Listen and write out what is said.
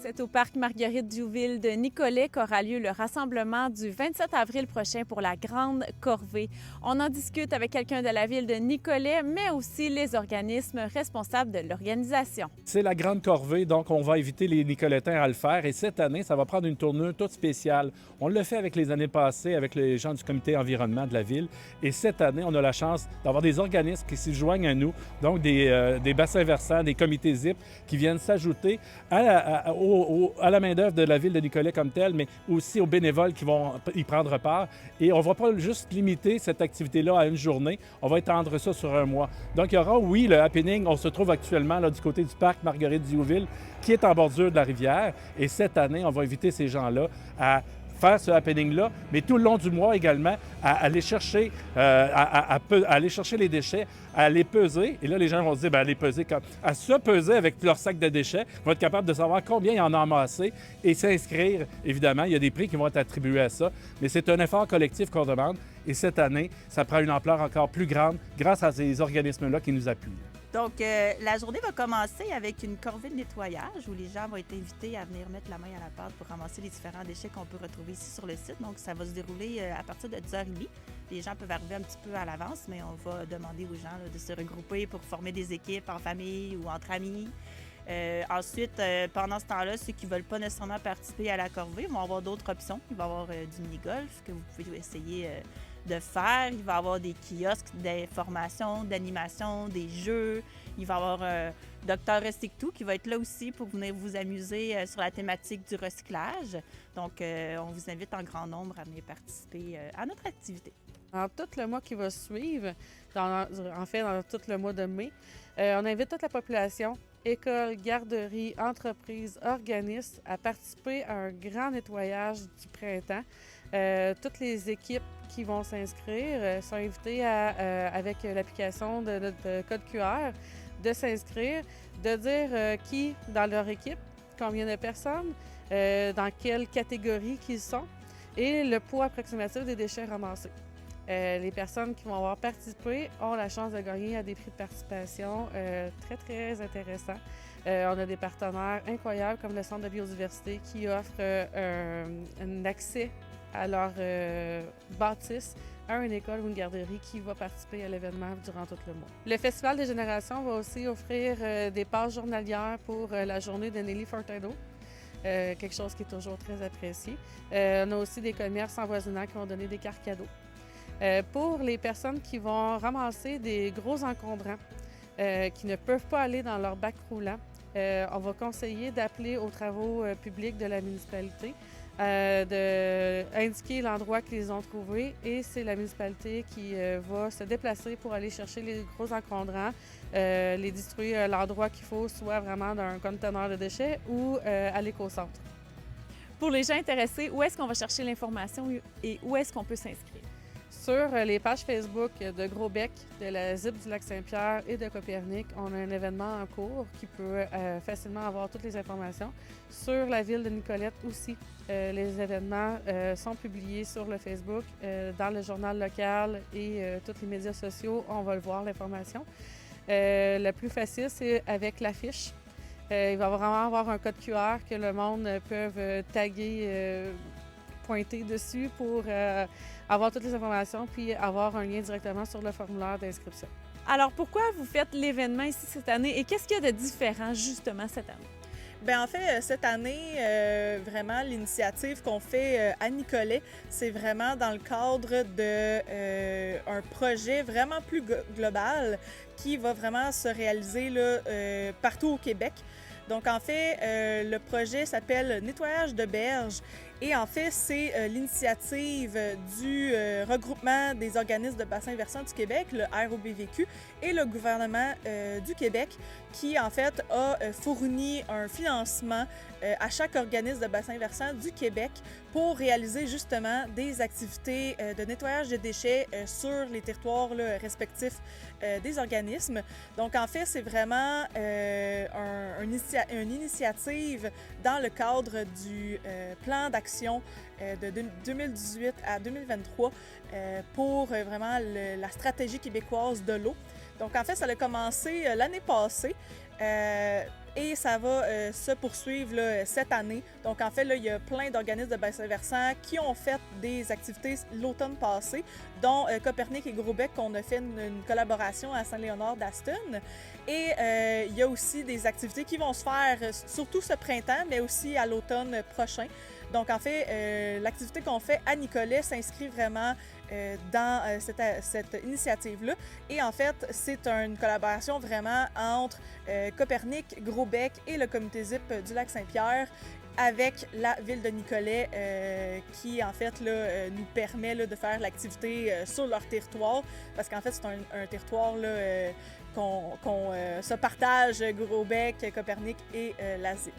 C'est au parc Marguerite-Diouville de Nicolet qu'aura lieu le rassemblement du 27 avril prochain pour la Grande Corvée. On en discute avec quelqu'un de la ville de Nicolet, mais aussi les organismes responsables de l'organisation. C'est la Grande Corvée, donc on va inviter les Nicolétains à le faire. Et cette année, ça va prendre une tournure toute spéciale. On l'a fait avec les années passées, avec les gens du comité environnement de la ville. Et cette année, on a la chance d'avoir des organismes qui s'y joignent à nous, donc des bassins versants, des comités ZIP, qui viennent s'ajouter à la main-d'œuvre de la ville de Nicolet comme telle, mais aussi aux bénévoles qui vont y prendre part. Et on ne va pas juste limiter cette activité-là à une journée, on va étendre ça sur un mois. Donc, il y aura, oui, le happening. On se trouve actuellement là, du côté du parc Marguerite-Diouville, qui est en bordure de la rivière. Et cette année, on va inviter ces gens-là à faire ce happening-là, mais tout le long du mois également, à aller chercher, aller chercher les déchets, à les peser. Et là, les gens vont se dire, bien, à les peser, à se peser avec leur sac de déchets, vont être capables de savoir combien ils en ont amassé et s'inscrire. Évidemment, il y a des prix qui vont être attribués à ça, mais c'est un effort collectif qu'on demande. Et cette année, ça prend une ampleur encore plus grande grâce à ces organismes-là qui nous appuient. Donc, la journée va commencer avec une corvée de nettoyage où les gens vont être invités à venir mettre la main à la pâte pour ramasser les différents déchets qu'on peut retrouver ici sur le site. Donc, ça va se dérouler à partir de 10h30. Les gens peuvent arriver un petit peu à l'avance, mais on va demander aux gens là, de se regrouper pour former des équipes en famille ou entre amis. Ensuite, pendant ce temps-là, ceux qui ne veulent pas nécessairement participer à la corvée vont avoir d'autres options. Il va y avoir du mini-golf que vous pouvez essayer de faire. Il va y avoir des kiosques d'information, d'animation, des jeux. Il va y avoir Dr Recyctou qui va être là aussi pour venir vous amuser sur la thématique du recyclage. Donc, on vous invite en grand nombre à venir participer à notre activité. Dans tout le mois qui va suivre, dans tout le mois de mai, on invite toute la population, écoles, garderies, entreprises, organismes à participer à un grand nettoyage du printemps. Toutes les équipes qui vont s'inscrire sont invitées avec l'application de code QR de s'inscrire, de dire qui dans leur équipe, combien de personnes, dans quelle catégorie qu'ils sont et le poids approximatif des déchets ramassés. Les personnes qui vont avoir participé ont la chance de gagner à des prix de participation très, très intéressants. On a des partenaires incroyables comme le Centre de biodiversité qui offre un accès à leur bâtisse à une école ou une garderie qui va participer à l'événement durant tout le mois. Le Festival des générations va aussi offrir des passes journalières pour la journée de Nelly Furtado. Quelque chose qui est toujours très apprécié. On a aussi des commerces en voisinage qui vont donner des cartes cadeaux. Pour les personnes qui vont ramasser des gros encombrants qui ne peuvent pas aller dans leur bac roulant, on va conseiller d'appeler aux travaux publics de la municipalité, d'indiquer l'endroit qu'ils ont trouvé et c'est la municipalité qui va se déplacer pour aller chercher les gros encombrants, les distribuer à l'endroit qu'il faut, soit vraiment dans un conteneur de déchets ou à l'éco-centre. Pour les gens intéressés, où est-ce qu'on va chercher l'information et où est-ce qu'on peut s'inscrire? Sur les pages Facebook de Gros-Bec, de la ZIP du Lac-Saint-Pierre et de Copernic, on a un événement en cours qui peut facilement avoir toutes les informations. Sur la ville de Nicolette aussi, les événements sont publiés sur le Facebook, dans le journal local et tous les médias sociaux, on va le voir l'information. Le plus facile, c'est avec l'affiche. Il va vraiment avoir un code QR que le monde peut taguer, pointer dessus pour avoir toutes les informations puis avoir un lien directement sur le formulaire d'inscription. Alors, pourquoi vous faites l'événement ici cette année et qu'est-ce qu'il y a de différent justement cette année? Bien, en fait, cette année, vraiment, l'initiative qu'on fait à Nicolet, c'est vraiment dans le cadre d'un projet vraiment plus global qui va vraiment se réaliser là, partout au Québec. Donc, en fait, le projet s'appelle Nettoyage de berges. Et en fait, c'est l'initiative du regroupement des organismes de bassins versants du Québec, le ROBVQ, et le gouvernement du Québec qui, en fait, a fourni un financement à chaque organisme de bassin versant du Québec pour réaliser justement des activités de nettoyage de déchets sur les territoires là, respectifs des organismes. Donc, en fait, c'est vraiment une initiative dans le cadre du plan d'action de 2018 à 2023 pour vraiment la stratégie québécoise de l'eau. Donc, en fait, ça a commencé l'année passée. et ça va se poursuivre là, cette année. Donc, en fait, là, il y a plein d'organismes de bassin versant qui ont fait des activités l'automne passé, dont Copernic et Grosbec, qu'on a fait une collaboration à Saint-Léonard d'Aston. Et il y a aussi des activités qui vont se faire surtout ce printemps, mais aussi à l'automne prochain. Donc, en fait, l'activité qu'on fait à Nicolet s'inscrit vraiment dans cette initiative-là. Et en fait, c'est une collaboration vraiment entre Copernic, Grosbec et le comité ZIP du Lac-Saint-Pierre avec la ville de Nicolet qui, en fait, là, nous permet là, de faire l'activité sur leur territoire parce qu'en fait, c'est un territoire là, qu'on se partage, Grosbec, Copernic et la ZIP.